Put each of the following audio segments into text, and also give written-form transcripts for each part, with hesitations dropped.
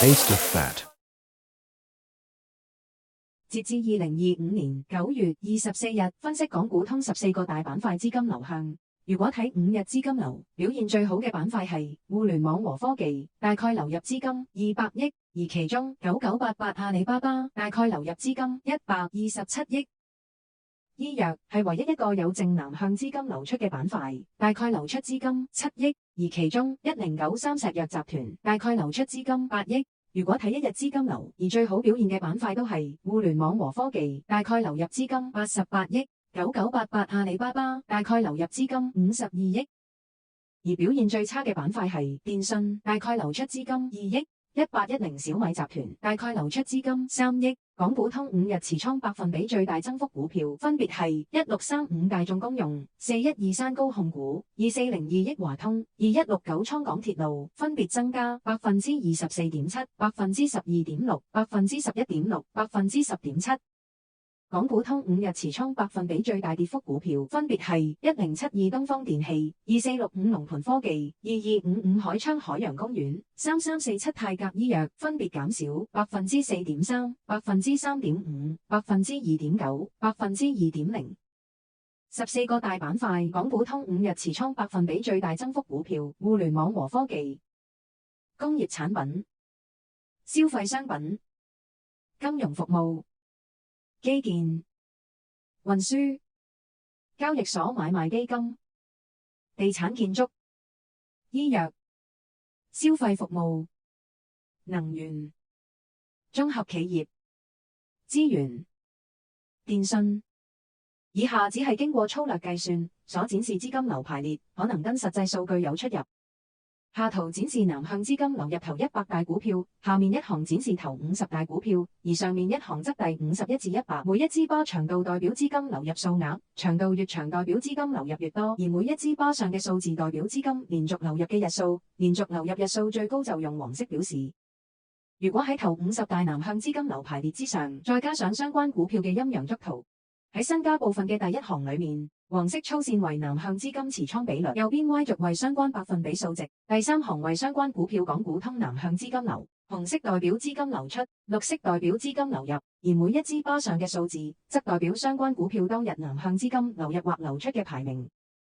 Taste of Fat。截至2025年9月24日，分析港股通14個大板塊資金流向。如果睇5日資金流，表現最好嘅板塊係互聯網和科技，大概流入資金200億，而其中9988阿里巴巴大概流入資金127億。醫藥係唯一一個有正南向資金流出嘅板塊，大概流出資金7億，而其中1093石藥集團大概流出資金8億。如果睇一日資金流，而最好表現嘅板塊都係互聯網和科技，大概流入資金88億，9988阿里巴巴大概流入資金52億，而表現最差嘅板塊係電信，大概流出資金2億，1810小米集團大概流出資金3億。港股通5日持倉百分比最大增幅股票分別係1635大眾公用、4123高控股、2402億華通、2169倉港鐵路，分別增加24.7%、12.6%、11.6%、10.7%。港股通5日持倉百分比最大跌幅股票分別係1072東方電器、2465龍盤科技、2255海昌海洋公園、3347泰格醫藥，分別減少4.3%、3.5%、2.9%、2.0%。14個大板塊，港股通5日持倉百分比最大增幅股票：互聯網和科技、工業產品、消費商品、金融服務、基建、運輸、交易所買賣基金、地產建築、醫藥、消費服務、能源、綜合企業、資源、電信。以下只係經過粗略計算所展示資金流排列，可能跟實際數據有出入。下圖展示南向資金流入頭100大股票，下面一行展示頭50大股票，而上面一行則第51至100。每一支巴長度代表資金流入數額，長度越長代表資金流入越多，而每一支巴上嘅數字代表資金連續流入嘅日數，連續流入日數最高就用黃色表示。如果喺頭50大南向資金流排列之上，再加上相關股票嘅陰陽燭圖，喺新加部分嘅第一行裏面，黃色粗線為南向資金持倉比率，右邊 Y 軸為相關百分比數值，第三行為相關股票港股通南向資金流，紅色代表資金流出，綠色代表資金流入，而每一支巴上嘅數字則代表相關股票當日南向資金流入或流出嘅排名。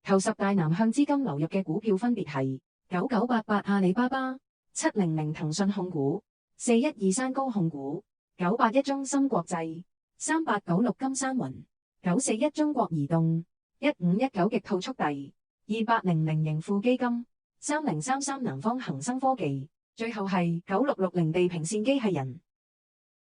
頭10大南向資金流入嘅股票分別係9988阿里巴巴、700騰訊控股、4123高控股、981中芯國際、3896金山雲、941中國移動、1519極兔速遞、2800盈富基金、3033南方恒生科技，最後係9660地平線機器人。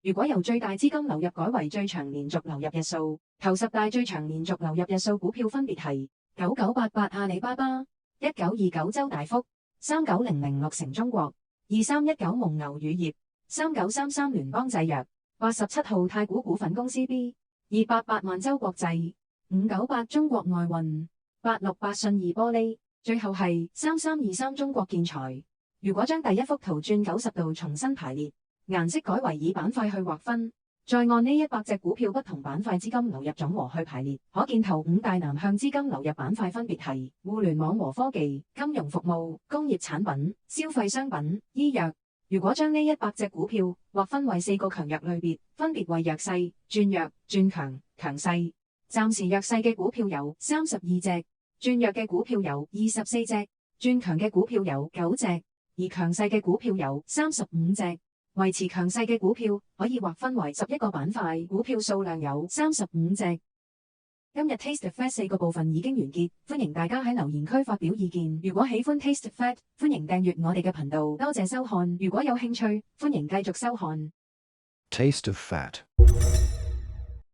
如果由最大資金流入改為最長連續流入日數，頭10大最長連續流入日數股票分別係9988阿里巴巴、1929周大福、39006綠城中國、2319蒙牛乳業、3933聯邦製藥、87號太古股份公司 B、288萬洲國際、598中國外運、868信義玻璃，最後係3323中國建材。如果將第一幅圖轉90度重新排列，顏色改為以板塊去劃分，再按呢100隻股票不同板塊資金流入總和去排列，可見頭5大南向資金流入板塊分別係互聯網和科技、金融服務、工業產品、消費商品、醫藥。如果將呢100隻股票劃分為4個強弱類別，分別為弱勢、轉弱、轉強、強勢。暫時弱勢嘅股票有32隻，轉弱嘅股票有24隻，轉強嘅股票有9隻，而強勢嘅股票有35隻。維持強勢嘅股票可以劃分為11個板塊，股票數量有35隻。今日 Taste the Fat 4個部分已經完結，歡迎大家喺留言區發表意見。如果喜歡 Taste the Fat，歡迎訂閱我哋嘅頻道。多謝收看，如果有興趣，歡迎繼續收看。Taste of Fat。